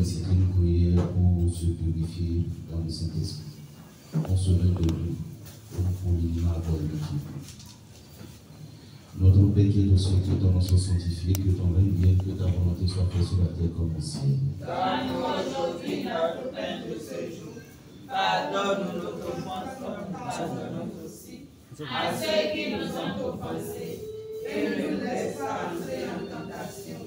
ainsi que nous prions pour se purifier dans le Saint-Esprit. On se met debout pour l'univers de Dieu. Notre Père qui est au ciel, que ton nom soit sanctifié, que ton règne vienne, que ta volonté soit faite sur la terre comme au ciel. Donne-nous aujourd'hui notre pain de ce jour. Pardonne-nous nos offenses comme nous pardonnons aussi à ceux qui nous ont offensés. Et ne nous laisse pas entrer en tentation,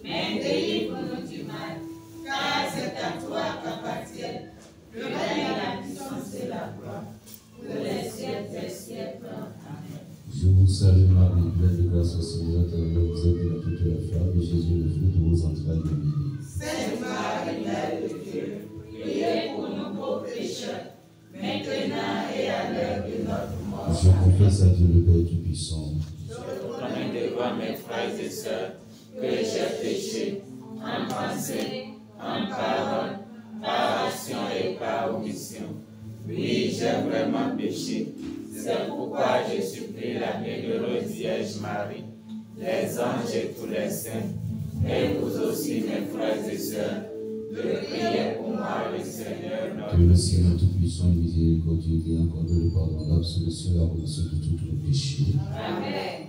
mais délivre-nous du mal. Car c'est à toi qu'appartiennent le règne, la puissance et la gloire, pour les siècles des siècles. Amen. Je vous salue Marie, pleine de grâce au Seigneur, vous êtes bénie toute la femme, et Jésus, le fruit de vos entrailles, est béni. Sainte Marie, Mère de Dieu, priez pour nous pauvres pécheurs, maintenant et à l'heure de notre mort. Je confesse à Dieu le Père Tout-Puissant. Je reconnais devant mes frères et sœurs que j'ai péché en pensée, en parole, par action et par omission. Oui, j'ai vraiment péché. C'est pourquoi je supplie la bienheureuse Vierge Marie, les anges et tous les saints, et vous aussi mes frères et sœurs, de prier pour moi le Seigneur notre Que le Seigneur Tout-Puissant et miséricordieux qui accorde le pardon, l'absolution et la rémission de tous nos péchés. Amen.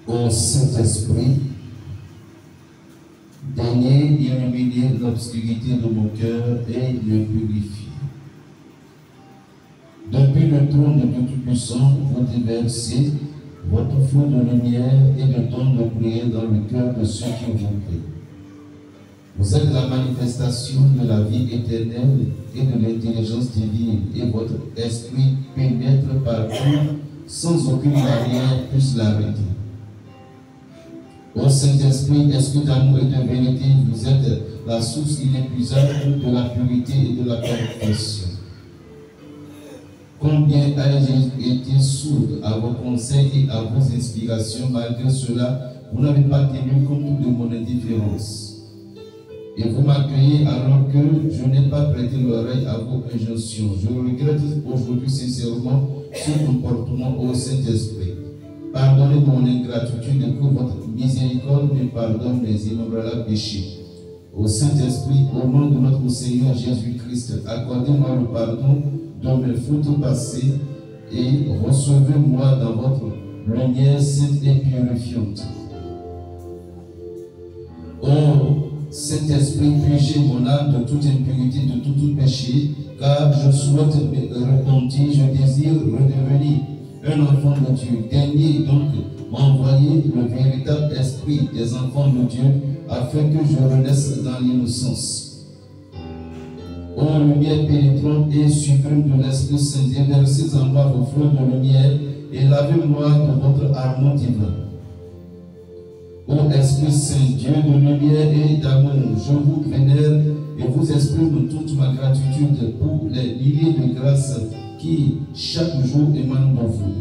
Ô Saint-Esprit, daignez illuminer l'obscurité de mon cœur et le purifier. Depuis le trône de Tout-Puissant, vous déversez votre flot de lumière et de don de prière dans le cœur de ceux qui vous prient. Vous êtes la manifestation de la vie éternelle et de l'intelligence divine, et votre esprit pénètre partout sans aucune barrière puisse l'arrêter. Ô Saint-Esprit, esprit d'amour et de vérité, vous êtes la source inépuisable de la purité et de la perfection. Combien ai-je été sourd à vos conseils et à vos inspirations, malgré cela, vous n'avez pas tenu compte de mon indifférence. Et vous m'accueillez alors que je n'ai pas prêté l'oreille à vos injonctions. Je regrette aujourd'hui sincèrement ce comportement au Saint-Esprit. Pardonnez mon ingratitude et que votre miséricorde me pardonne mes innombrables péchés. Au Saint-Esprit, au nom de notre Seigneur Jésus-Christ, accordez-moi le pardon de mes fautes passées et recevez-moi dans votre lumière sainte et purifiante. Oh Saint-Esprit, purgez mon âme de toute impurité, de tout péché, car je souhaite me repentir, je désire redevenir un enfant de Dieu. Daignez donc m'envoyer le véritable esprit des enfants de Dieu, afin que je renaisse dans l'innocence. Ô lumière pénétrante et suprême de l'Esprit Saint, déversez en moi vos flots de lumière et lavez-moi de votre amour divin. Ô Esprit Saint, Dieu de lumière et d'amour, je vous vénère et vous exprime toute ma gratitude pour les milliers de grâces qui chaque jour émanent de vous.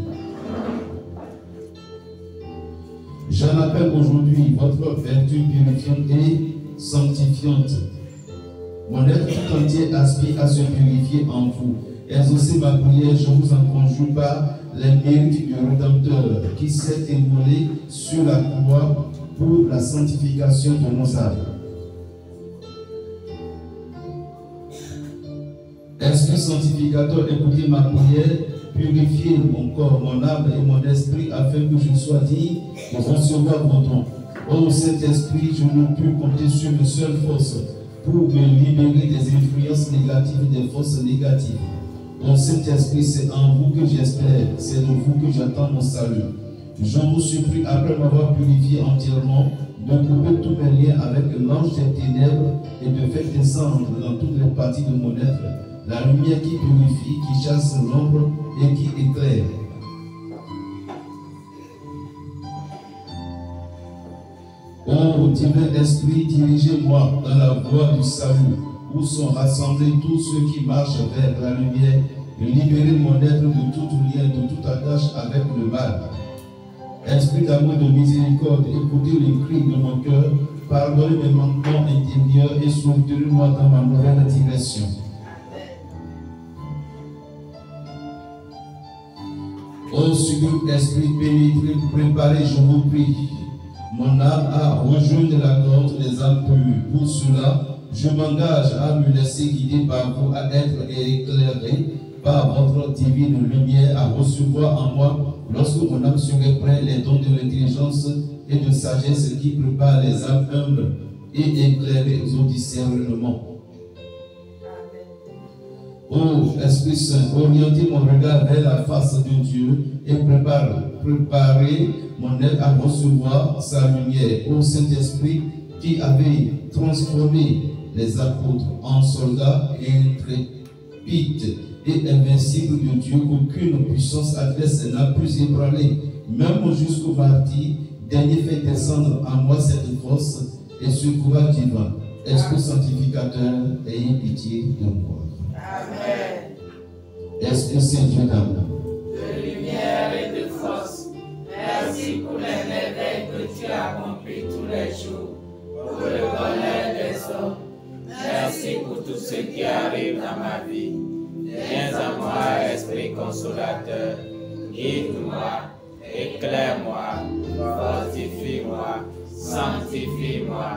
J'en appelle aujourd'hui votre vertu purifiante et sanctifiante. Mon être tout entier aspire à se purifier en vous. Exaucez ma prière, je vous en conjure par les mérites du Rédempteur qui s'est immolé sur la croix pour la sanctification de nos âmes. Esprit sanctificateur, écoutez ma prière, purifiez mon corps, mon âme et mon esprit afin que je sois digne de recevoir vos dons. Ô Saint-Esprit, je ne puis compter sur mes seules forces pour me libérer des influences négatives et des forces négatives. Ô Saint-Esprit, c'est en vous que j'espère, c'est de vous que j'attends mon salut. Je vous supplie, après m'avoir purifié entièrement, de couper tous mes liens avec l'ange des ténèbres et de faire descendre dans toutes les parties de mon être la lumière qui purifie, qui chasse l'ombre et qui éclaire. Ô divin esprit, dirigez-moi dans la voie du salut, où sont rassemblés tous ceux qui marchent vers la lumière, et libérez mon être de tout lien, de toute attache avec le mal. Esprit d'amour et de miséricorde, écoutez les cris de mon cœur, pardonnez mes manquements intérieurs et soutenez-moi dans ma nouvelle direction. Ô sublime esprit pénétré, préparé, je vous prie, mon âme à rejoindre la corde des âmes pures. Pour cela, je m'engage à me laisser guider par vous, à être éclairé par votre divine lumière, à recevoir en moi, lorsque mon âme serait prête, les dons de l'intelligence et de sagesse qui préparent les âmes humbles et éclairées au discernement. Ô Esprit Saint, orientez mon regard vers la face de Dieu et préparez mon être à recevoir sa lumière. Ô Saint-Esprit, qui avait transformé les apôtres en soldats intrépides et invincibles de Dieu, aucune puissance adverse n'a pu ébranler, même jusqu'au martyr, daignez faire descendre en moi cette force et ce courage divin. Esprit sanctificateur, ayez pitié de moi. Amen. Esprit Saint Dieu d'amour, De lumière et de force, merci pour les merveilles que tu accomplis tous les jours, pour le bonheur des hommes. Merci pour tout ce qui arrive dans ma vie. Viens à moi, Esprit consolateur, guide-moi, éclaire-moi, fortifie-moi, sanctifie-moi,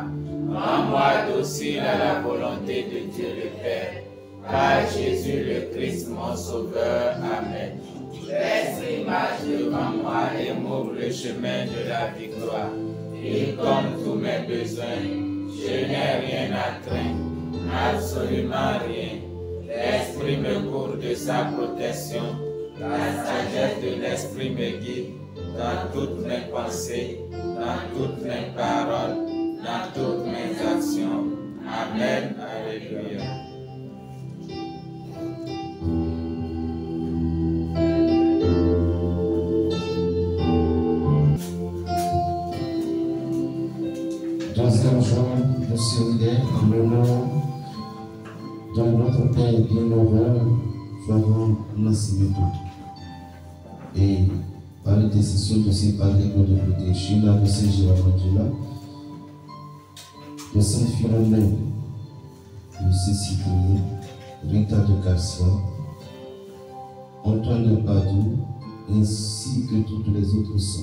rends-moi docile à la volonté de Dieu le Père. Par Jésus le Christ, mon Sauveur. Amen. L'Esprit marche devant moi et m'ouvre le chemin de la victoire. Il comble tous mes besoins. Je n'ai rien à craindre, absolument rien. L'Esprit me couvre de sa protection. La sagesse de l'Esprit me guide dans toutes mes pensées, dans toutes mes paroles, dans toutes mes actions. Amen. Alléluia. Deuxième jour de séminaire, en le nom de notre Père bienheureux, Florent Nascimento. Et par l'intercession de ses parents de côté, Sheila de Saint-Gérard-Mandela, de Saint-Philomène, de Cécile, Rita de Garcia, Antoine de Padoue, ainsi que toutes les autres saints.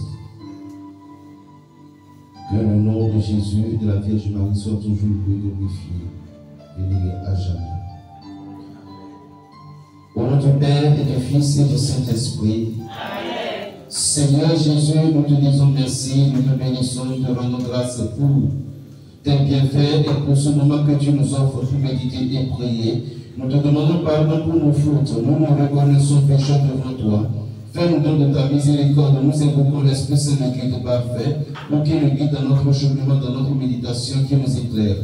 Que le nom de Jésus et de la Vierge Marie soit toujours glorifié, vénéré à jamais. Au nom du Père et du Fils et du Saint-Esprit. Amen. Seigneur Jésus, nous te disons merci, nous te bénissons, nous te rendons grâce pour tes bienfaits et pour ce moment que tu nous offres pour méditer et prier. Nous te demandons pardon pour nos fautes, nous nous reconnaissons pécheurs devant toi. Fais-nous don de ta miséricorde, nous invoquons l'Esprit Saint de Christ parfait, pour qu'il nous guide dans notre cheminement, dans notre méditation, qui nous éclaire.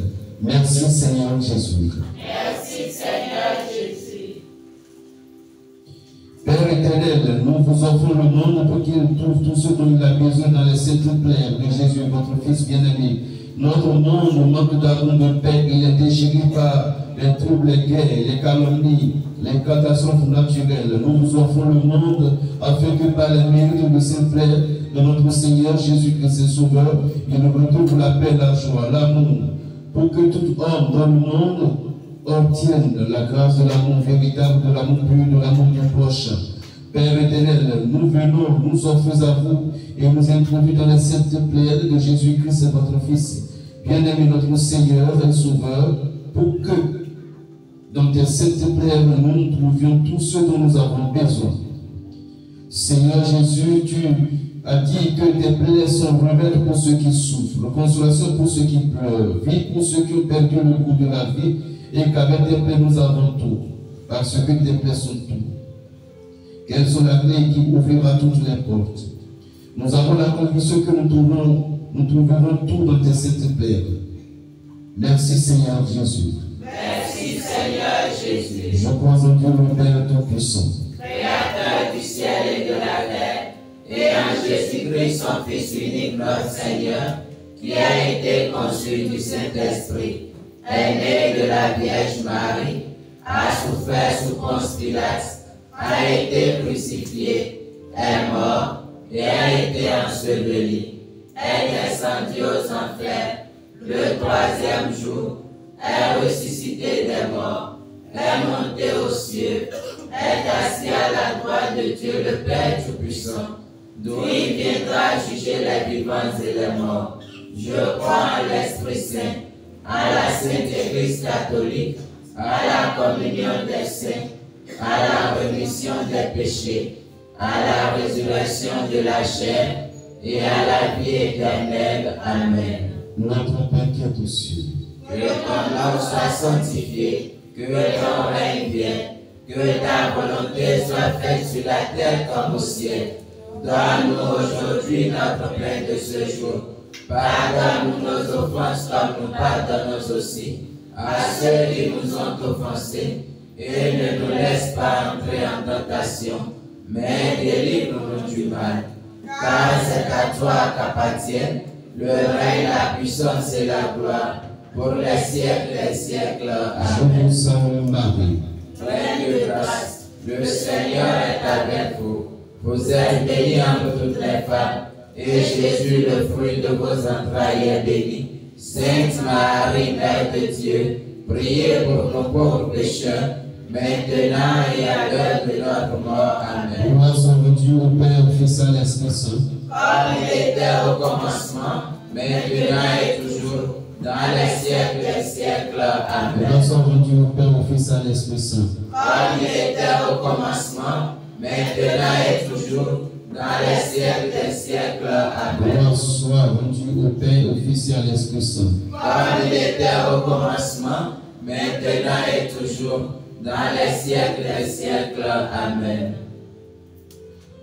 Merci Seigneur Jésus. Merci Seigneur Jésus. Père éternel, nous vous offrons le monde pour qu'il trouve tout ce dont il a besoin dans les saintes plaines de Jésus, votre Fils bien-aimé. Notre monde manque d'amour, de paix, il est déchiré par les troubles, les guerres, les calomnies, les catastrophes naturelles. Nous vous offrons le monde afin que par les mérites de saint frères de notre Seigneur Jésus-Christ et Sauveur, il nous retrouve la paix, la joie, l'amour, pour que tout homme dans le monde obtienne la grâce de l'amour véritable, de l'amour pur, de l'amour du prochain. Père éternel, nous venons, nous offrons à vous et nous introduisons dans les saintes pléiades de Jésus-Christ, votre Fils, bien-aimé notre Seigneur et Sauveur, pour que dans tes saintes pléiades nous trouvions tout ce dont nous avons besoin. Seigneur Jésus, tu as dit que tes plaies sont remèdes pour ceux qui souffrent, consolation pour ceux qui pleurent, vie pour ceux qui ont perdu le goût de la vie, et qu'avec tes plaies nous avons tout, parce que tes plaies sont tout. Quelles sont la clé qui ouvrira toutes les portes? Nous avons la conviction que nous trouverons tout dans tes saintes pléiades. Merci Seigneur Jésus. Merci Seigneur Jésus. Je crois en Dieu le Père Tout-Puissant, Créateur du ciel et de la terre, et en Jésus-Christ, son Fils unique, notre Seigneur, qui a été conçu du Saint-Esprit, est né de la Vierge Marie, a souffert sous Ponce Pilate, a été crucifié, est mort et a été enseveli, est descendu aux enfers, le troisième jour, est ressuscité des morts, est monté aux cieux, est assis à la droite de Dieu le Père Tout-Puissant, d'où il viendra juger les vivants et les morts. Je crois en l'Esprit Saint, à la Sainte Église catholique, à la communion des saints, à la rémission des péchés, à la résurrection de la chair et à la vie éternelle. Amen. Notre Père qui est aux cieux, que ton nom soit sanctifié, que ton règne vienne, que ta volonté soit faite sur la terre comme au ciel. Donne-nous aujourd'hui notre pain de ce jour. Pardonne-nous nos offenses comme nous pardonnons aussi à ceux qui nous ont offensés. Et ne nous laisse pas entrer en tentation, mais délivre-nous du mal. Car c'est à toi qu'appartiennent le règne, la puissance et la gloire, pour les siècles des siècles. Amen. Je vous salue Marie, pleine de grâce, le Seigneur est avec vous. Vous êtes bénie entre toutes les femmes, et Jésus, le fruit de vos entrailles, est béni. Sainte Marie, Mère de Dieu, priez pour nos pauvres pécheurs, maintenant et à l'heure de notre mort. Amen. Gloire soit rendue au Père, au Fils et à l'Esprit Saint, comme il était au commencement, maintenant et toujours, dans les siècles des siècles. Amen. Gloire soit rendue au Père, au Fils et à l'Esprit Saint, comme il était au commencement, maintenant et toujours, dans les siècles des siècles. Amen. Gloire soit rendue au Père, au Fils et à l'Esprit Saint, comme il était au commencement, maintenant et toujours, dans les siècles des siècles. Amen.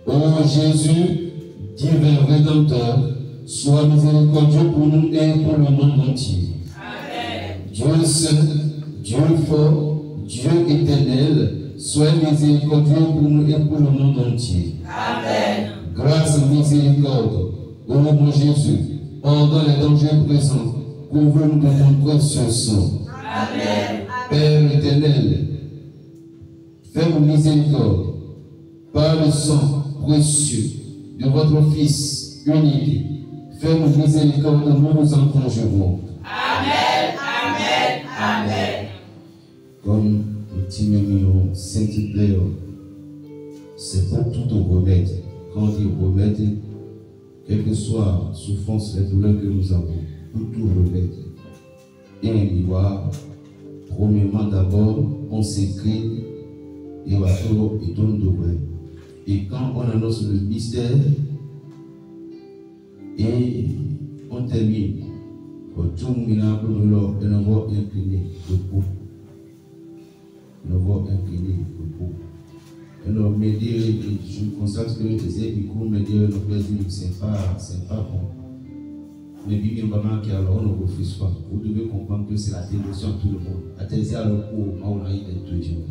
Ô Jésus, divin Rédempteur, sois miséricordieux pour nous et pour le monde entier. Amen. Dieu saint, Dieu fort, Dieu éternel, sois miséricordieux pour nous et pour le monde entier. Amen. Grâce et miséricorde, ô mon Jésus, pendant les dangers présents, couvre-nous de ton précieux sang. Amen. Père éternel, fais-nous miséricorde par le sang précieux de votre Fils unique. Fais-nous miséricorde, nous nous en conjurons. Amen. Amen. Amen. Comme le Timémio Saint-Plaire, c'est pour tout au remède. Quand on dit remède, quelle que soit la souffrance, les douleurs que nous avons, pour tout remède. Et un miroir, premièrement d'abord, on s'incline et on va tout et donne de vrai. Et quand on annonce le mystère, et on termine, pour tout le monde, et on va incliner le pot. On va incliner le pot. Et on me dit, je constate que les épicours me disent, c'est pas bon. Mais bien, maman, qui alors on ne refuse pas. Vous devez comprendre que c'est la dévotion de tout le monde. Attendez à leur cours, on a eu des deux jours.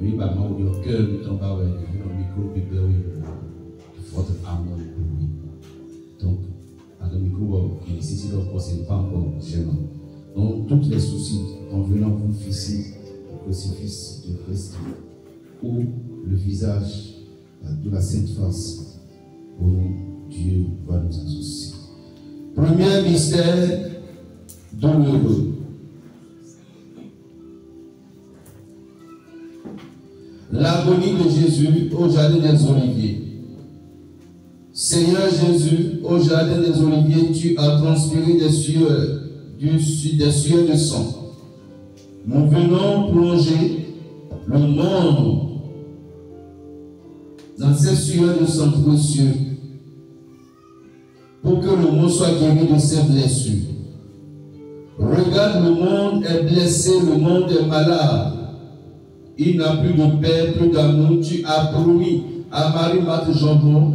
Oui, maman, on a au cœur, nous tombons avec le micro, bébé, votre amour pour lui. Donc, à le micro, ici, c'est leur procès, pas encore gênant. Donc, tous les soucis, en venant vous fixer le crucifix de Christ ou le visage de la Sainte Face, pour nous, Dieu va nous associer. Premier mystère douloureux. L'agonie de Jésus au jardin des Oliviers. Seigneur Jésus, au jardin des Oliviers, tu as transpiré des sueurs de sang. Nous venons plonger le monde dans ces sueurs de sang précieux pour que le monde soit guéri de ses blessures. Regarde, le monde est blessé, le monde est malade. Il n'a plus de paix, plus d'amour. Tu as promis à Marie-Marthe Jambon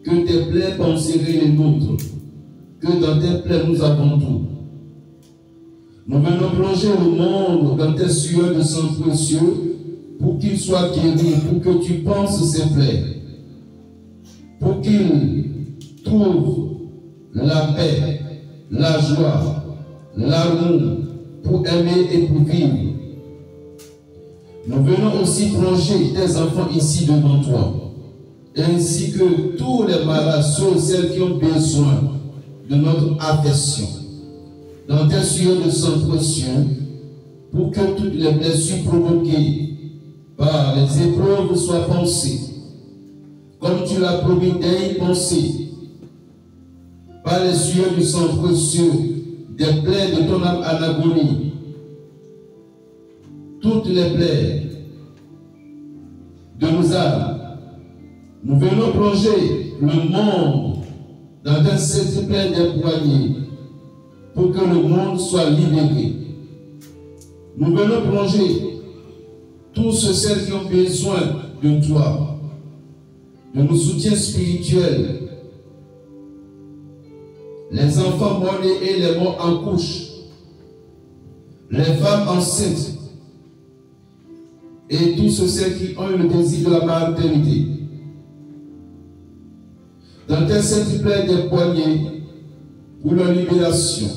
que tes plaies penseraient les nôtres, que dans tes plaies nous avons tout. Nous venons plonger le monde dans tes sueurs de sang précieux pour qu'il soit guéri, pour que tu penses ses plaies, pour qu'il trouve la paix, la joie, l'amour pour aimer et pour vivre. Nous venons aussi plonger tes enfants ici devant toi, ainsi que tous les malades, ceux et celles qui ont besoin de notre affection, dans tes sueurs de sang précieux, pour que toutes les blessures provoquées par les épreuves soient pensées, comme tu l'as promis d'y penser, par les sueurs du sang précieux, des plaies de ton âme en agonie, toutes les plaies de nos âmes, nous venons plonger le monde dans un cette plaie des poignées pour que le monde soit libéré. Nous venons plonger tous ceux qui ont besoin de toi, de nos soutiens spirituels, les enfants morts-nés et les morts en couche, les femmes enceintes et tous ceux qui ont le désir de la maternité. Dans tes saintes plaies des poignets pour leur libération.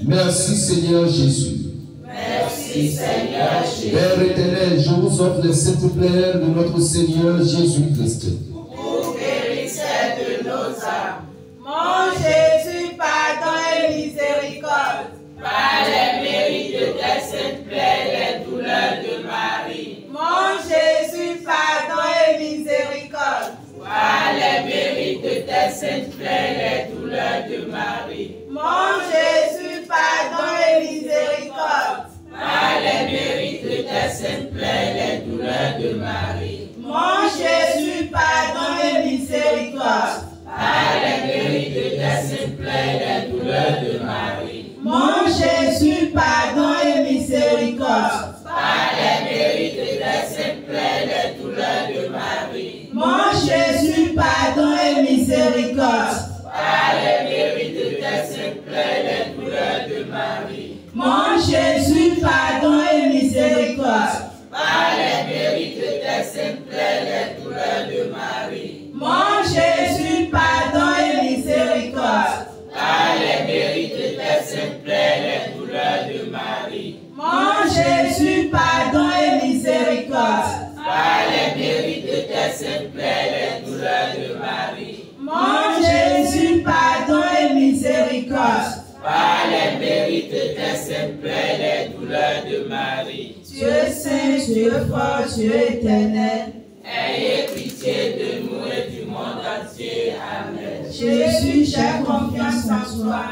Merci Seigneur Jésus. Merci Seigneur Jésus. Père éternel, je vous offre les saintes plaies de notre Seigneur Jésus-Christ. Pour guérisseur de nos âmes. Mon Jésus, pardon et miséricorde. Par les mérites de tes saintes plaies, les douleurs de Marie. Mon Jésus, pardon et miséricorde. Par les mérites de tes saintes plaies, les douleurs de Marie. Mon Jésus, pardon et miséricorde. Par les mérites de tes saintes plaies, les douleurs de Marie. Mon Jésus, pardon et miséricorde. Par les mérites de tes saintes plaies, les douleurs de Marie. Mon Jésus, pardon et miséricorde. Par les mérites de tes saintes plaies, les douleurs de Marie. Mon Jésus, pardon et miséricorde. Par les mérites de tes saintes plaies, les douleurs de Marie. Mon Jésus, pardon et miséricorde. Par les mérites de tes saintes plaies, les douleurs de Marie. Mon Jésus, pardon et miséricorde. Par les mérites de tes saintes plaies, les douleurs de Marie. Mon Jésus, pardon et miséricorde. Par les mérites de tes saintes plaies, les douleurs de Marie. Mon Jésus, pardon et miséricorde. Par les mérites de tes saintes plaies, les douleurs de Marie. Dieu saint, Dieu fort, Dieu éternel. Ayez pitié de nous et du monde entier. Amen. Jésus, j'ai confiance en toi.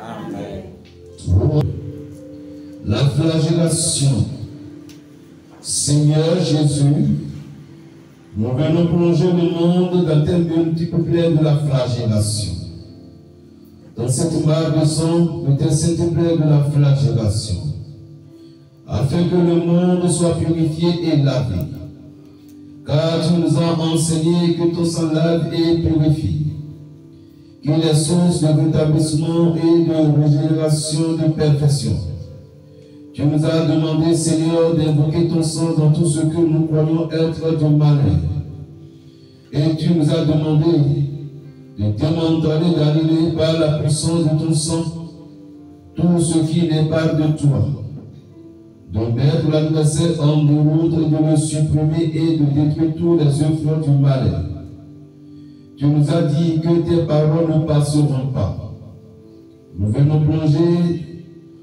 Amen. La flagellation. Seigneur Jésus, nous venons plonger le monde dans tes multiples plaies de la flagellation. Dans cette mare de sang, de tes saintes plaies de la flagellation, afin que le monde soit purifié et lavé. Car tu nous as enseigné que ton sang lave et purifie, qu'il est source de rétablissement et de régénération de perfection. Tu nous as demandé, Seigneur, d'invoquer ton sang dans tout ce que nous croyons être du malheur. Et tu nous as demandé de démanteler, d'annuler par la puissance de ton sang tout ce qui n'est pas de toi, de mettre l'adversaire en déroute, de le supprimer et de détruire tous les œuvres du malheur. Tu nous as dit que tes paroles ne passeront pas. Nous venons plonger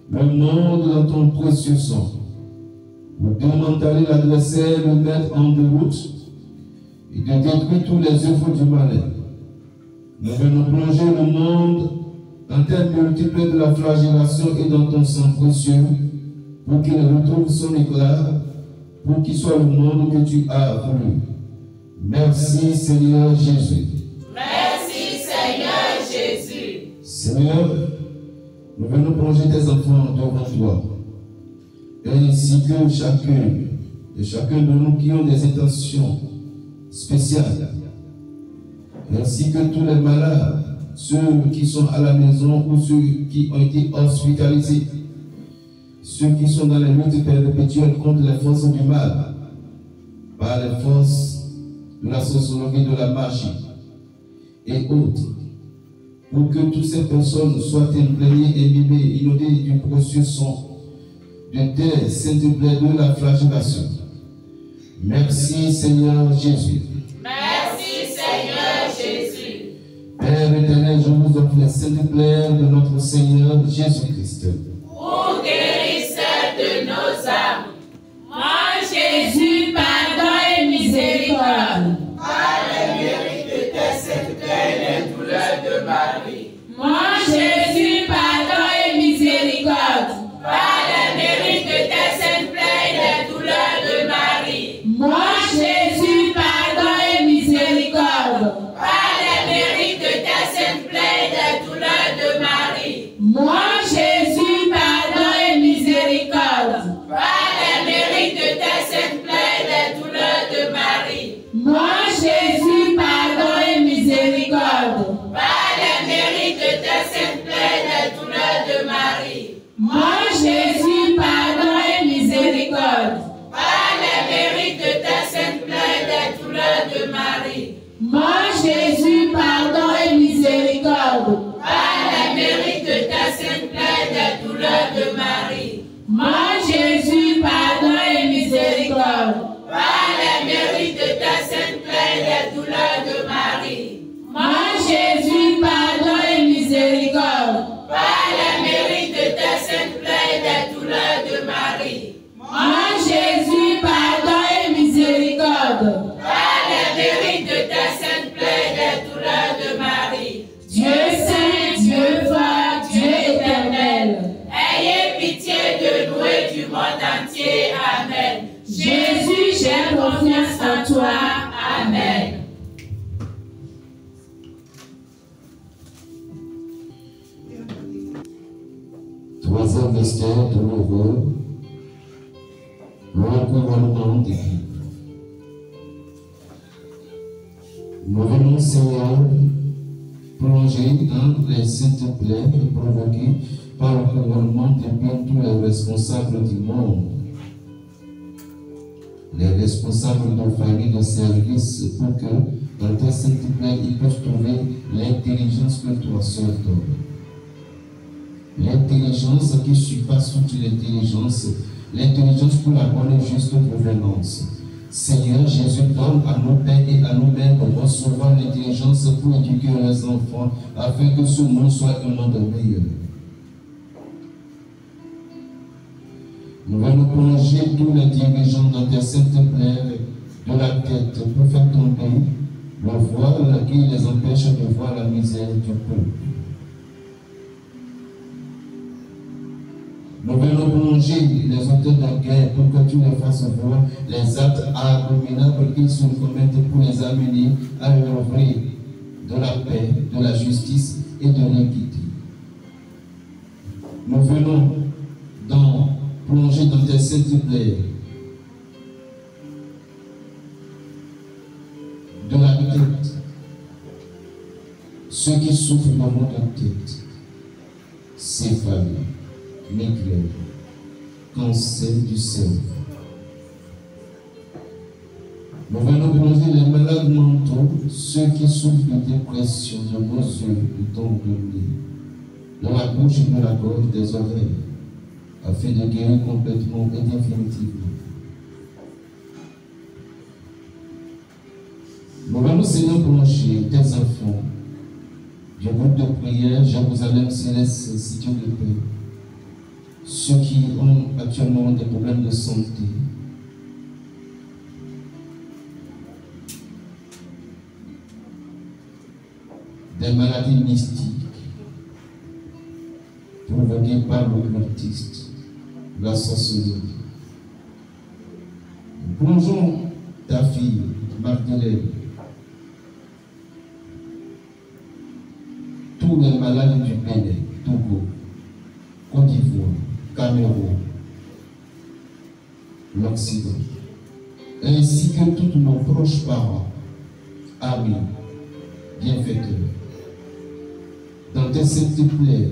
le monde dans ton précieux sang, pour démanteler l'adversaire, le mettre en déroute et de détruire tous les œuvres du malheur. Nous venons plonger le monde dans tes multiples de la flagellation et dans ton sang précieux, pour qu'il retrouve son éclat, pour qu'il soit le monde que tu as voulu. Merci Seigneur Jésus. Merci Seigneur Jésus. Seigneur, nous venons plonger tes enfants devant toi, ainsi que chacun de nous qui ont des intentions spéciales, ainsi que tous les malades, ceux qui sont à la maison ou ceux qui ont été hospitalisés, ceux qui sont dans les luttes perpétuelles contre les forces du mal, par les forces de la sociologie, de la magie et autres, pour que toutes ces personnes soient imprégnées et mimées, inondées du précieux sang de tes saintes plaies de la flagellation. Merci Seigneur Jésus. Merci Seigneur Jésus. Père éternel, je vous offre les saintes plaies de notre Seigneur Jésus-Christ. Pour guérisseur de nos âmes. Moi Jésus, Mon Jésus, pardon et miséricorde. Par les mérites de ta sainte plaie des douleurs de Marie. Mon Jésus, pardon et miséricorde. Par les mérites de ta sainte plaie des douleurs de Marie. Mon Jésus, pardon et miséricorde. Par les mérites de ta sainte plaie des douleurs de Marie. Mon Jésus, pardon et miséricorde. Par les mérites de ta sainte plaie des douleurs de Marie. Dieu saint, Dieu fort, Dieu éternel. Ayez pitié de nous et du monde entier. Amen. Jésus, j'ai confiance en toi. Amen. Troisième mystère douloureux, le couronnement d'épines. Nous venons, Seigneur, plonger dans les saintes plaies provoquées par le couronnement d'épines tous les responsables du monde, les responsables de famille, de service, pour que dans tes saintes plaies, ils puissent trouver l'intelligence que toi seul donnes. L'intelligence qui surpasse toute l'intelligence, l'intelligence pour la bonne et juste gouvernance. Seigneur Jésus, donne à nos pères et à nous-mêmes de recevoir l'intelligence pour éduquer les enfants, afin que ce monde soit un monde meilleur. Nous allons plonger tous les dirigeants dans tes saintes plaies de la tête pour faire tomber le voile qui les empêche de voir la misère du peuple. Nous venons plonger les auteurs de guerre pour que tu les fasses voir les actes abominables qu'ils se commettent pour les amener à l'œuvrer de la paix, de la justice et de l'équité. Nous venons plonger dans tes saintes plaies de la tête, ceux qui souffrent de maux de tête, céphalie, migraine, cancer du cerveau. Nous venons plonger les malades mentaux, ceux qui souffrent de dépression, de nos yeux, de ton nez, de la bouche et de la gorge, des oreilles, afin de guérir complètement et définitivement. Nous venons, Seigneur, plonger tes enfants du groupe de prière Jérusalem Céleste, Cité de paix. Ceux qui ont actuellement des problèmes de santé, des maladies mystiques provoquées par l'occultiste, la sorcellerie. Plongeons ta fille, Magdalene, tous les malades du Bénin, Togo, Côte d'Ivoire, Cameroun, l'Occident, ainsi que tous nos proches parents, amis, bienfaiteurs, dans tes saintes plaies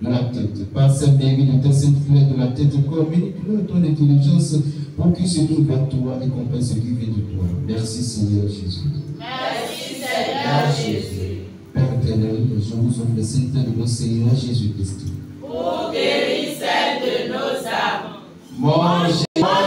de la tête, par cette mairie de tes saintes plaies de la tête, communique-leur ton intelligence pour qu'ils se trouvent vers toi et comprennent ce qui vient de toi. Merci Seigneur Jésus. Merci Seigneur Jésus. Père éternel, je vous offre le sainteté de notre Seigneur Jésus-Christ. Pour guérir celle de nos âmes. Mon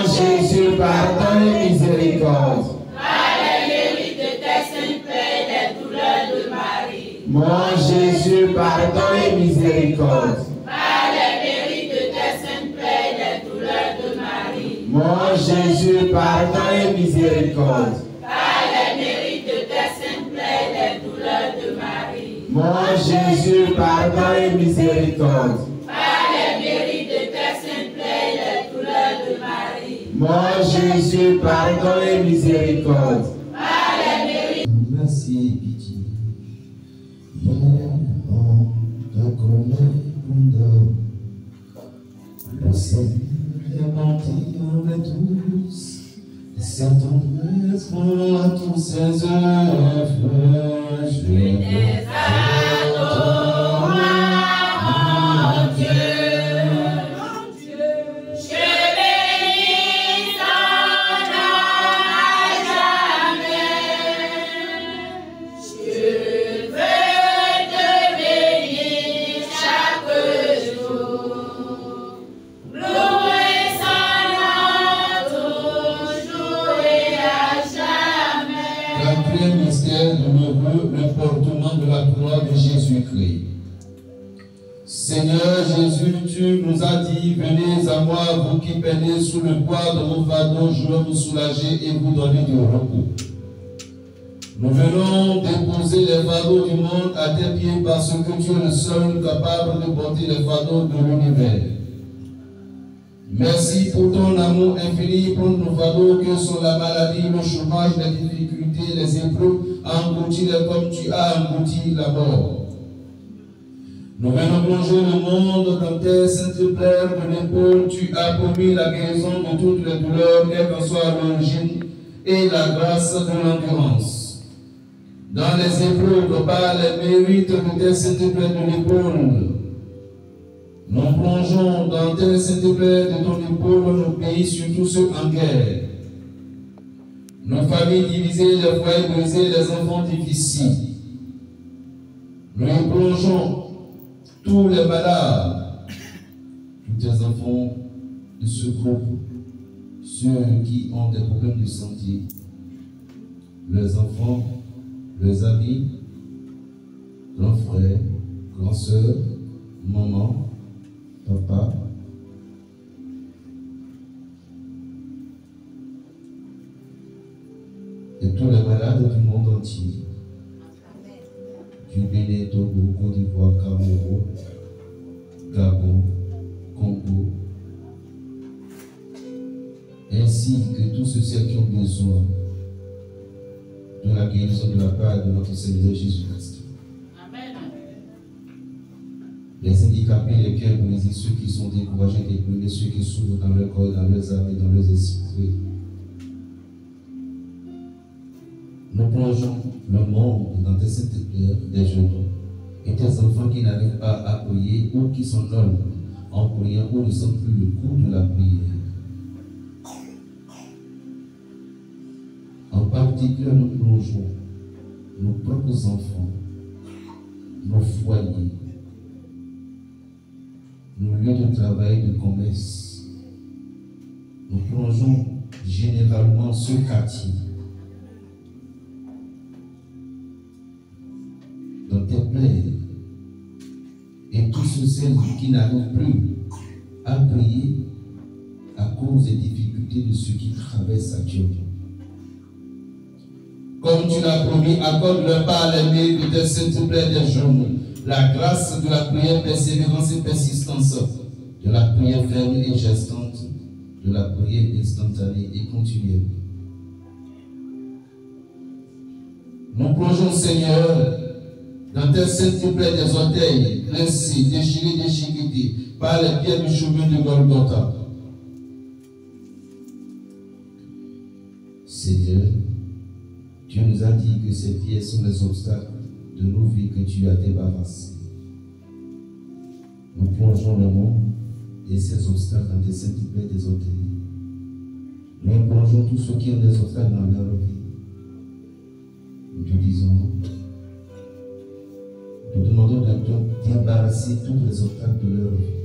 Jésus, pardon et miséricorde. Par les mérites de tes saintes plaies des douleurs de Marie. Mon Jésus, pardon et miséricorde. Par les mérites de tes saintes plaies des douleurs de Marie. Mon Jésus, pardon et miséricorde. Par les mérites de tes saintes plaies des douleurs de Marie. Mon Jésus, pardon et miséricorde. Par les mérites de tes saintes plaies des douleurs de Marie. Mon Jésus, pardon et miséricorde. Par les mérites. Merci et pitié. En ta colère, le Seigneur est menti avec tous. Cette tendresse pour à tous ses œuvres. Je Des adore, mon Dieu. Je bénis ton nom à jamais. quatrième mystère douloureux, le portement de la croix de Jésus-Christ. Seigneur Jésus, tu nous as dit, venez à moi, vous qui peinez sous le poids de mon fardeau, je vais vous soulager et vous donner du repos. Nous venons déposer les fardeaux du monde à tes pieds parce que tu es le seul capable de porter les fardeaux de l'univers. Merci pour ton amour infini pour nos fardeaux que sont la maladie, le chômage, les difficultés, les épreuves, engloutis-les comme tu as englouti la mort. Nous venons plonger le monde dans tes saintes plaies de l'épaule. Tu as promis la guérison de toutes les douleurs, quelle que soit l'origine, et la grâce de l'endurance. Dans les épreuves, par les mérites de tes saintes plaies de l'épaule, nous plongeons dans tes saintes plaies de ton épaule nos pays, surtout ceux en guerre. Nos familles divisées, les foyers brisés, les enfants difficiles. Nous y plongeons tous les malades, tous tes enfants de ce groupe, ceux qui ont des problèmes de santé, leurs enfants, leurs amis, grands frères, grands sœurs, maman, papa. Et tous les malades du monde entier. Du Bénin, Togo, Côte d'Ivoire, Cameroun, Gabon, Congo, ainsi que tous ceux qui ont besoin de la guérison de la part de notre Seigneur Jésus-Christ. Amen. Les handicapés, les cœurs brisés, ceux qui sont découragés, déprimés, ceux qui souffrent dans leur corps, dans leurs âmes et dans leurs esprits. Nous plongeons le monde dans tes saintes plaies des genoux et tes enfants qui n'arrivent pas à prier ou qui sont nuls en priant ou ne sentent plus le coup de la prière. En particulier, nous plongeons nos propres enfants, nos foyers, nos lieux de travail, de commerce. Nous plongeons généralement ce quartier dans tes plaies, et tous ceux qui n'arrivent plus à prier à cause des difficultés de ceux qui traversent actuellement. Comme tu l'as promis, accorde-leur par les mérites de tes saintes plaies des genoux, la grâce de la prière, persévérance et persistance, de la prière ferme et gestante, de la prière instantanée et continuelle. Nous plongeons, Seigneur, dans tes saintes plaies des orteils, blessés, déchirés, déchiquetés, par les pierres du chemin de Golgotha. Seigneur, tu nous as dit que ces pierres sont les obstacles de nos vies que tu as débarrassés. Nous plongeons le monde et ces obstacles dans tes saintes plaies des orteils. Nous plongeons tous ceux qui ont des obstacles dans leur vie. Nous te disons, nous demandons de débarrasser tous les obstacles de leur vie.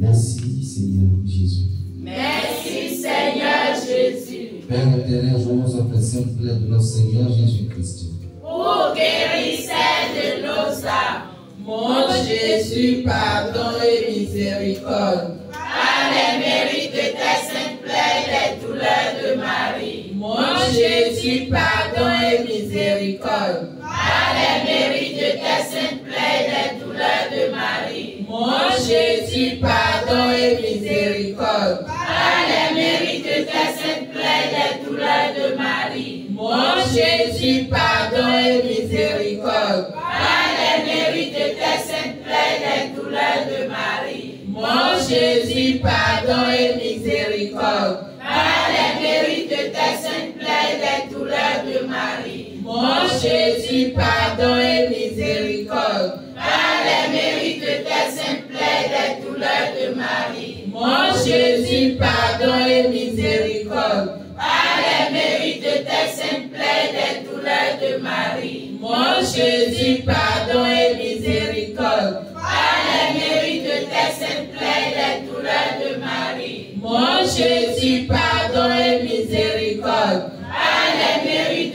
Merci Seigneur Jésus. Merci Seigneur Jésus. Père éternel, je vous offre sainte plaie de notre Seigneur Jésus-Christ. Pour guérisseur de nos âmes. Mon Jésus, pardon et miséricorde. Par les mérites de tes saintes plaies, les douleurs de Marie. Mon Jésus, pardon et miséricorde. Par les mérites de tes saintes plaies, les douleurs de Marie. Mon Jésus, pardon et miséricorde. Par les mérites de tes saintes plaies, les douleurs de Marie. Mon Jésus, pardon et miséricorde. Par les mérites de tes saintes plaies, les douleurs de Marie. Mon Jésus, pardon et miséricorde. Par les mérites de tes saintes plaies, les douleurs de Marie. Mon Jésus, pardon et miséricorde. Par les mérites de tes saintes plaies, les douleurs de Marie. Mon Jésus, pardon et miséricorde. Par les mérites de tes saintes plaies, les douleurs de Marie. Mon Jésus, pardon et miséricorde. Par les mérites de tes saintes plaies, les douleurs de Marie. Mon Jésus, pardon et miséricorde. Par les mérites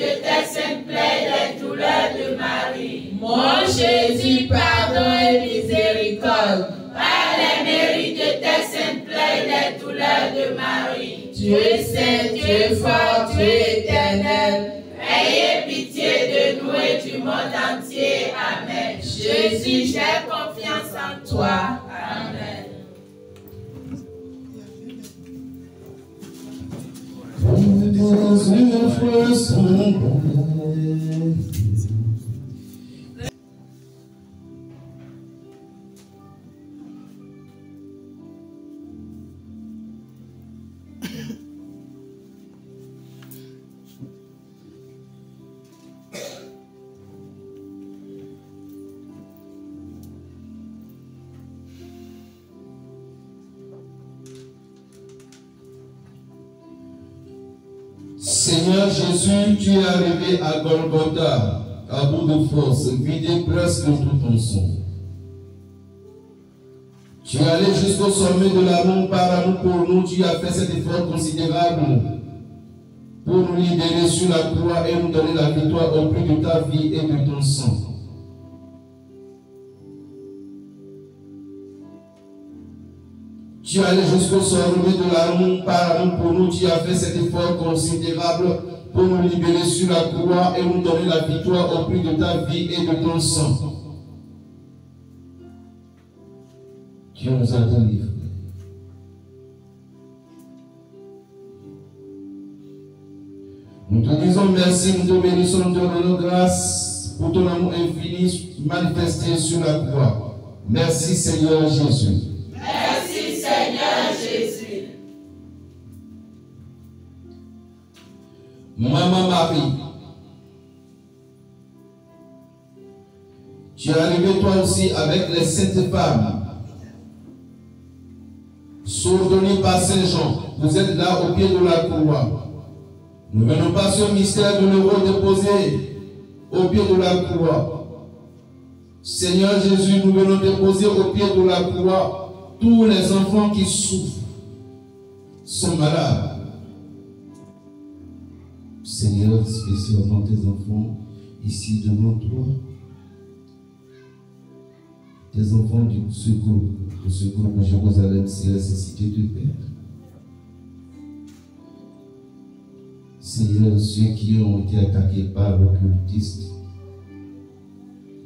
Dieu fort, Dieu éternel, ayez pitié de nous et du monde entier. Amen. Jésus, j'ai confiance en toi. Amen. Une fois son Seigneur Jésus, tu es arrivé à Golgotha, à bout de force, vidé presque tout ton sang. Tu es allé jusqu'au sommet de l'amour par amour pour nous, tu as fait cet effort considérable pour nous libérer sur la croix et nous donner la victoire au prix de ta vie et de ton sang. Tu es allé jusqu'au sommet de l'amour par amour pour nous, tu as fait cet effort considérable pour nous libérer sur la croix et nous donner la victoire au prix de ta vie et de ton sang. Dieu nous a délivrés. Nous te disons merci, nous te bénissons, nous te rendons grâce pour ton amour infini manifesté sur la croix. Merci Seigneur Jésus. Merci Seigneur Jésus. Maman Marie, tu es arrivé toi aussi avec les saintes femmes, sourdonnées par Saint Jean. Vous êtes là au pied de la croix. Nous venons pas sur le mystère de l'euro déposé au pied de la croix. Seigneur Jésus, nous venons déposer au pied de la croix tous les enfants qui souffrent, sont malades. Seigneur, spécialement tes enfants ici devant toi, tes enfants du secours de Jérusalem, Céleste, Cité de Père. Seigneur, ceux qui ont été attaqués par l'occultiste,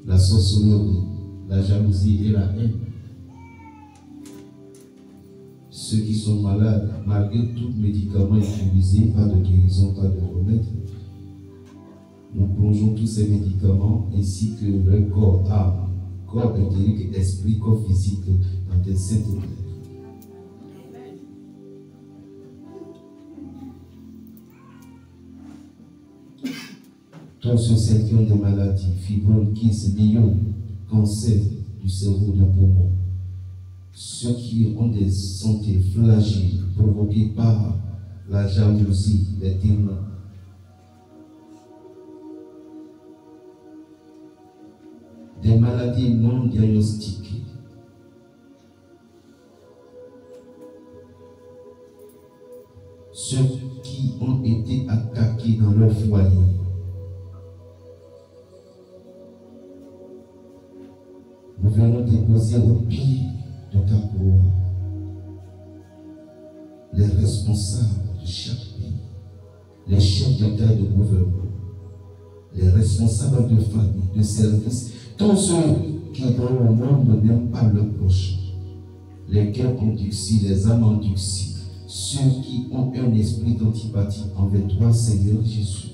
la sorcellerie, la jalousie et la haine, ceux qui sont malades, malgré tout médicament utilisé, pas de guérison, pas de remède, nous plongeons tous ces médicaments ainsi que leur corps, âme, corps éthérique, esprit, corps physique dans tes saintes mains. Tous ceux qui ont des maladies, fibromes, kyste, myome, cancer du cerveau, du poumon, ceux qui ont des santé fragiles provoquées par la jalousie, les démons, des maladies non diagnostiquées, ceux qui ont été attaqués dans leur foyer, nous venons déposer au pied de ta croix les responsables de chaque pays, les chefs d'État et de gouvernement, les responsables de famille, de service, tous ceux qui dans le monde ne n'aiment pas leur prochain, les cœurs endurcis, les âmes endurcies, ceux qui ont un esprit d'antipathie envers toi, Seigneur Jésus.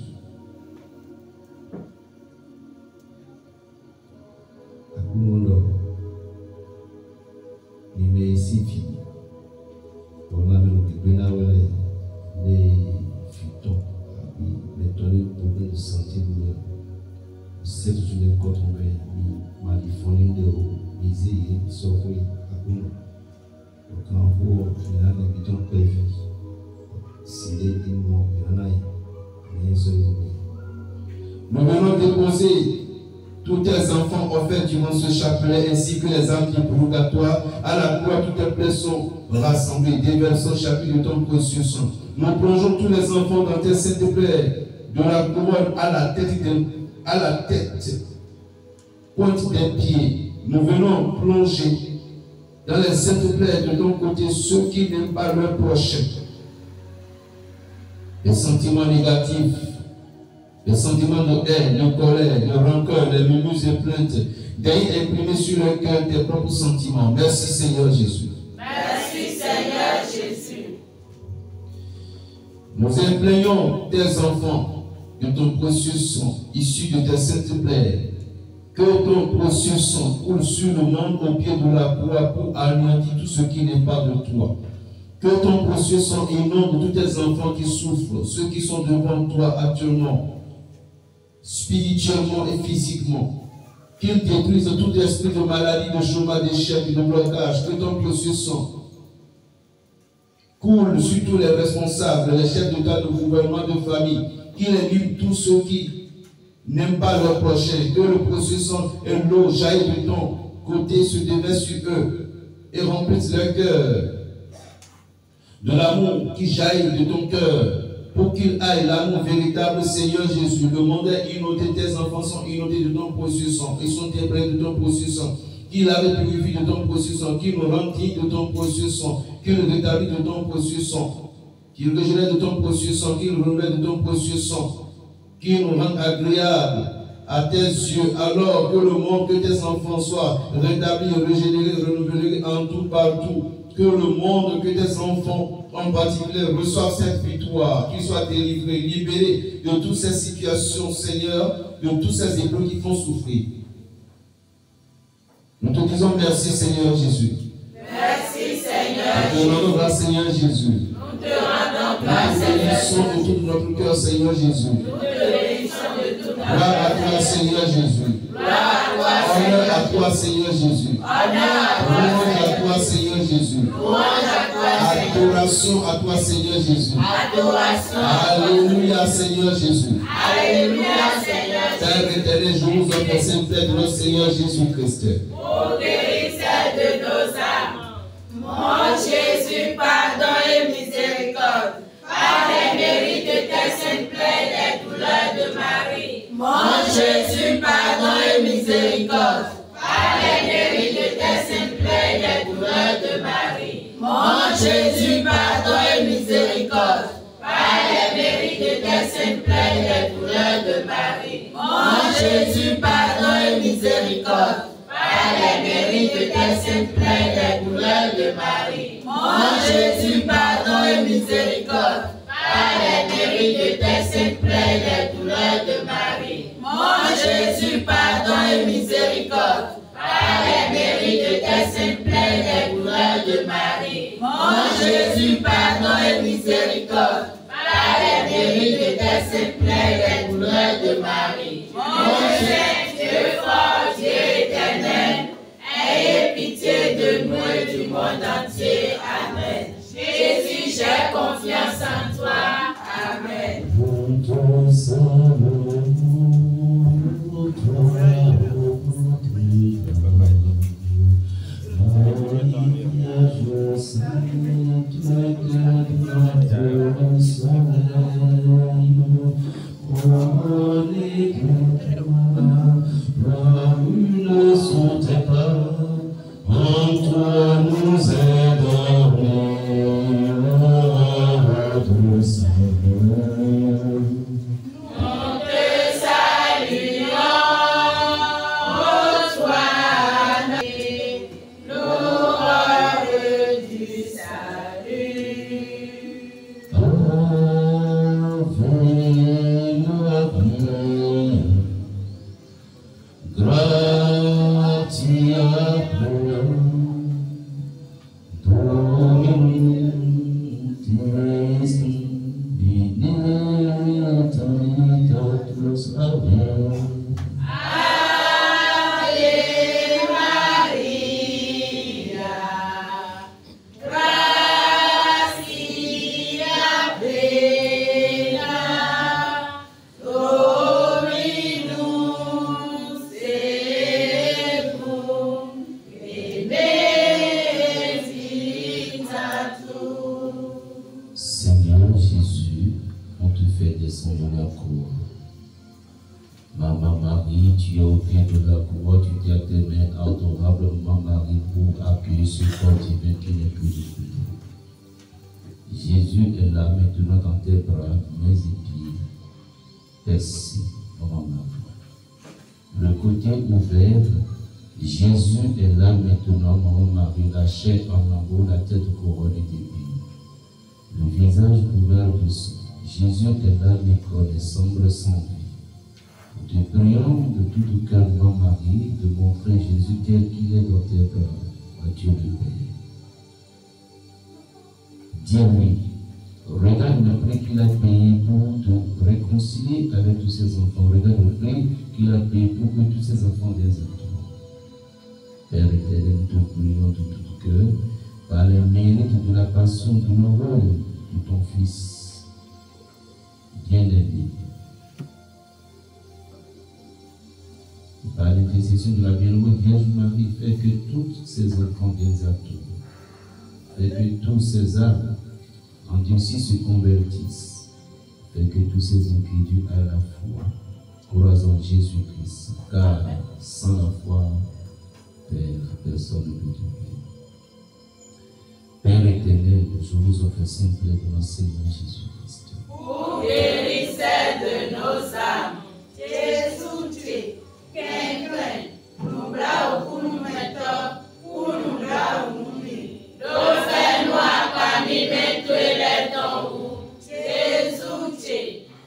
Nous venons déposer tous tes enfants offerts durant ce chapelet ainsi que les âmes du purgatoire à la croix. Toutes tes plaies sont rassemblées, déversant chacune de ton précieux sang. Nous plongeons tous les enfants dans tes saintes plaies, de la couronne à la tête, pointe des pieds. Nous venons plonger dans les saintes plaies de ton côté ceux qui n'aiment pas leur prochain. les sentiments négatifs, les sentiments de haine, de colère, de rancœur, les murmures et plaintes, d'être imprimés sur le cœur tes propres sentiments. Merci Seigneur Jésus. Merci Seigneur Jésus. Nous implorons tes enfants de ton précieux sang, issu de ta sainte plaie, que ton précieux sang coule sur le monde au pied de la croix pour anéantir tout ce qui n'est pas de toi. Que ton précieux sang inonde tous tes enfants qui souffrent, ceux qui sont devant toi actuellement, spirituellement et physiquement. Qu'il détruise tout esprit de maladie, de chômage, d'échec et de blocage. Que ton précieux sang coule sur tous les responsables, les chefs d'État, de gouvernement, de famille. Qu'il élimine tous ceux qui n'aiment pas leur prochain. Que le précieux sang et l'eau jaillissent de ton côté, se déversent sur eux et remplissent leur cœur de l'amour qui jaillit de ton cœur. Pour qu'il aille l'amour véritable, Seigneur Jésus. Le monde est inondé, tes enfants sont inondés de ton précieux sang. Ils sont imprègnés de ton précieux sang. Qu'il avait purifié de ton précieux sang. Qu'il nous remplit de ton précieux sang. Qu'il nous rétablit de ton précieux sang. Qu'il régénère de ton précieux sang. Qu'il nous remet de ton précieux sang. Qu'il nous rende agréable à tes yeux. Alors que le monde, que tes enfants soient rétablis, régénérés, renouvelés en tout partout. Que le monde, que tes enfants en particulier reçoivent cette victoire, qu'ils soient délivrés, libérés de toutes ces situations, Seigneur, de tous ces épreuves qui font souffrir. Nous te disons merci, Seigneur Jésus. Merci, Seigneur. Nous te rendons grâce, Seigneur Jésus. Nous te rendons grâce, Nous te bénissons de tout notre cœur, Seigneur Jésus. Nous te bénissons de tout notre cœur. Gloire à toi, Seigneur Jésus. Gloire à toi, Honneur à toi, Seigneur Jésus. Louange à toi, Seigneur Jésus. Adoration à toi, Seigneur Jésus. Adoration. Alléluia, Seigneur Jésus. Alléluia, Seigneur. Père éternel, je vous offre le Saint-Père de notre Seigneur Jésus-Christ. Ô guérisseur de nos âmes, mon Jésus, pardon et miséricorde, par les mérites de tes saintes plaies, les douleurs de Marie. Mon Jésus, pardon et miséricorde, par les mérites de tes saintes plaies, les douleurs de Marie. Mon Jésus, pardon et miséricorde, par les mérites de tes saintes plaies, les douleurs de Marie. Mon Jésus, pardon et miséricorde, par les mérites de tes saintes plaies, les douleurs de Marie. Mon Jésus, pardon et miséricorde, par les mérites de tes saintes plaies, les douleurs de Marie. Mon Jésus, pardon et miséricorde, par les mérites de tes saintes plaies, les douleurs de Marie. Mon Jésus, pardon et miséricorde, par les mérites de tes saintes plaies, les douleurs de Marie. Mon Dieu fort, Dieu éternel, ayez pitié de nous et du monde entier. Amen. Jésus, j'ai confiance en toi. Amen. Jésus est là maintenant dans tes bras, mes épis, percés, maman Marie. Le côté ouvert, Jésus est là maintenant, maman Marie, la chair en lambeaux, la tête couronnée d'épines. Le visage couvert de sang. Jésus est là, Nicole, semble sans vie. Nous te prions de tout cœur, maman Marie, de montrer Jésus tel qu'il est dans tes bras, à Dieu le Père. Dis-lui, regarde le prix qu'il a payé pour te réconcilier avec tous ses enfants. Regarde le prix qu'il a payé pour que tous ses enfants des enfants. Père éternel, nous te prions de tout cœur, par le mérite de la passion douloureuse de ton Fils bien-aimé. Par l'intercession de la bienheureuse Vierge Marie, fais que tous ces enfants viennent à toi. Fais que tous ces âmes endurcis se convertissent. Fais que tous ces individus aient la foi. Croisons Jésus-Christ, car sans la foi, Père, personne ne peut te plaire. Père éternel, je vous offre simplement de l'enseignement Jésus-Christ. Pour guérisseur de nos âmes, Jésus tu quelqu'un, nous bras pour nous mettre, pour nous bras nous mis. Nous fais-nous parmi mes les tombes. Jésus tu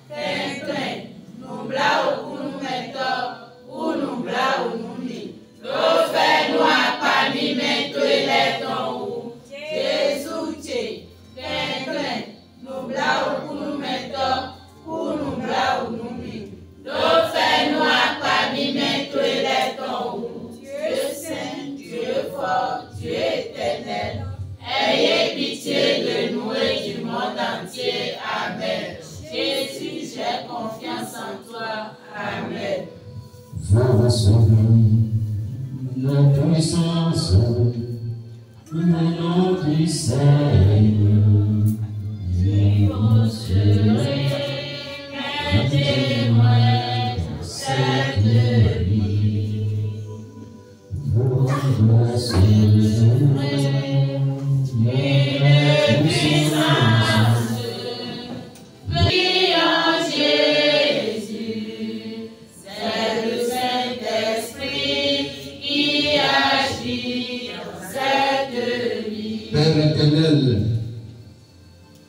quelqu'un, nous bras pour nous mettre, pour nous bras nous mis. Nous fais-nous parmi mes les tombes. Jésus tu quelqu'un, nous bras pour nous mettre, pour nous bras nous mis. Nous fais-nous parmi mes les tombes. Dieu saint, Dieu fort, Dieu éternel, ayez pitié de nous et du monde entier. Amen. Jésus, j'ai confiance en toi. Amen. Vous recevez la puissance, le nom du Seigneur. Vous serez un témoin de cette vie. Vous recevez une puissance. Prions Jésus, c'est le Saint-Esprit qui agit dans cette vie. Père éternel,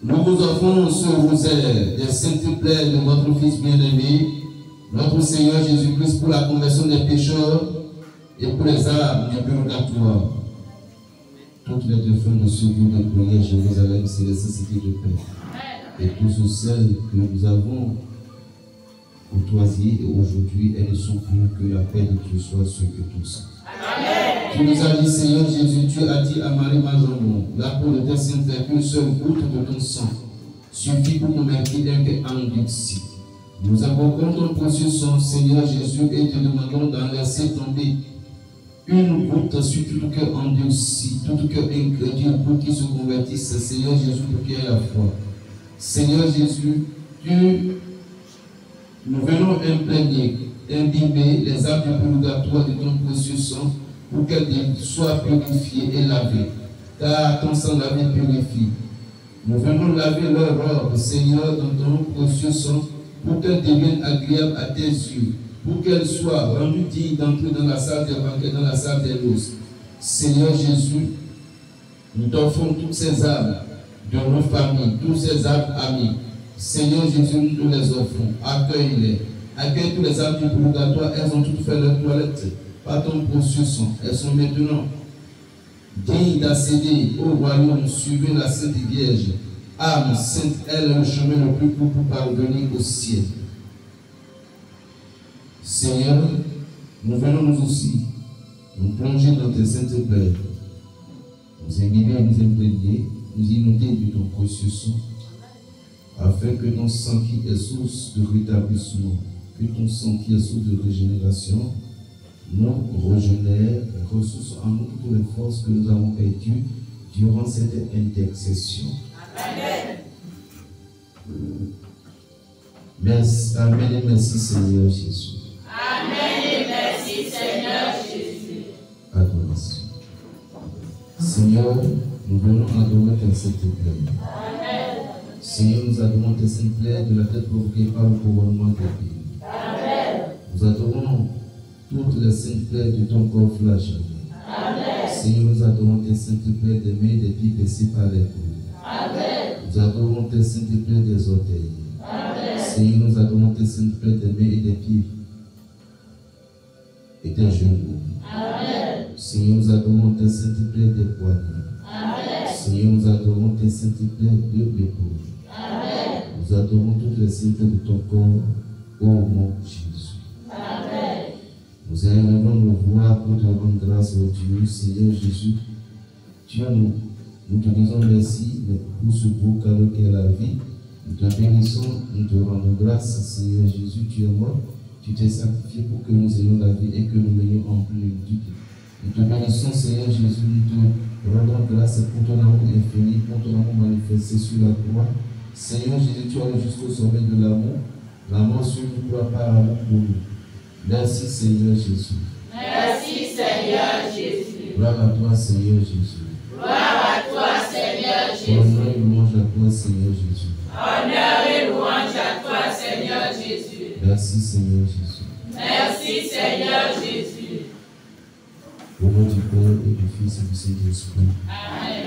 nous vous offrons ce rosaire des saintes plaies de votre Fils bien-aimé, notre Seigneur Jésus-Christ, pour la conversion des pécheurs et pour les âmes du purgatoire. Toutes les défunts de ceux qui de prier à Jérusalem, c'est la nécessité de paix. Et tous celles que nous avons courtoisies aujourd'hui, elles ne sont plus que la paix de Dieu soit sur eux tous. Tu nous as dit, Seigneur Jésus, tu as dit à Marie Majormon, la peau de tes saintes, qu'une seule goutte de ton sang suffit pour convertir un cœur endurci. Nous invoquons ton précieux sang, Seigneur Jésus, et te demandons d'en laisser tomber une goutte sur tout cœur endurci, tout cœur incrédule pour qu'il se convertisse, Seigneur Jésus, pour qu'il y ait la foi. Seigneur Jésus, nous venons imprégner, imbiber les âmes du purgatoire de ton précieux sang pour qu'elles soient purifiées et lavées, car ton sang la vie purifie. Nous venons laver leur robe, Seigneur, dans ton précieux sang, pour qu'elles deviennent agréables à tes yeux, pour qu'elles soient rendues dignes d'entrer dans la salle des banquets, dans la salle des noces. Seigneur Jésus, nous t'offrons toutes ces âmes de nos familles, tous ces âmes amis. Seigneur Jésus, nous les offrons. Accueille-les. Accueille tous les âmes du purgatoire. Elles ont toutes fait leur toilette par ton précieux sang. Elles sont maintenant dignes d'accéder au royaume. Suivez la Sainte Vierge. Âme sainte, elle est le chemin le plus court pour parvenir au ciel. Seigneur, nous venons nous aussi nous plonger dans tes saintes plaies, nous imbiber et nous imprégner, nous inonder de ton précieux sang, afin que ton sang qui est source de rétablissement, que ton sang qui est source de régénération, nous régénère et ressource en nous toutes les forces que nous avons perdues durant cette intercession. Amen. Merci, amen et merci Seigneur Jésus. Amen et merci Seigneur Jésus. Adoration. Seigneur, Nous venons adorer tes saintes plaines. Seigneur, nous adorons tes saintes plaines de la tête provoquée par le couronnement des pieds. Nous adorons toutes les saintes plaines de ton corps flagellé. Seigneur, nous adorons tes saintes plaines des mains et des pieds baissés par les coudes. Nous adorons tes saintes plaines des orteils. Seigneur, nous adorons tes saintes plaines des mains et des pieds et des genoux. Seigneur, nous adorons tes saintes plaines des poignets. Seigneur, nous adorons tes saintes plaines de l'épaule. Nous adorons toutes les saintes de ton corps, ô mon Jésus. Nous aimerions nous voir pour te rendre grâce au Dieu, Seigneur Jésus. Nous te disons merci pour ce beau cadeau qu'est la vie. Nous te bénissons, nous te rendons grâce, Seigneur Jésus, tu es mort. Tu t'es sacrifié pour que nous ayons la vie et que nous l'ayons en plénitude. Nous te bénissons, Seigneur Jésus, nous te rendons grâce pour ton amour infini, pour ton amour manifesté sur la croix. Seigneur Jésus, tu es allé jusqu'au sommet de l'amour. L'amour sur une croix par amour pour nous. Merci, Seigneur Jésus. Merci, Seigneur Jésus. Gloire à toi, Seigneur Jésus. Gloire à toi, Seigneur Jésus. Honneur et louange à toi, Seigneur Jésus. Honneur et louange à toi, Seigneur Jésus. Merci, Seigneur Jésus. Merci, Seigneur Jésus. Au nom du Père et du Fils et du Saint-Esprit. Amen.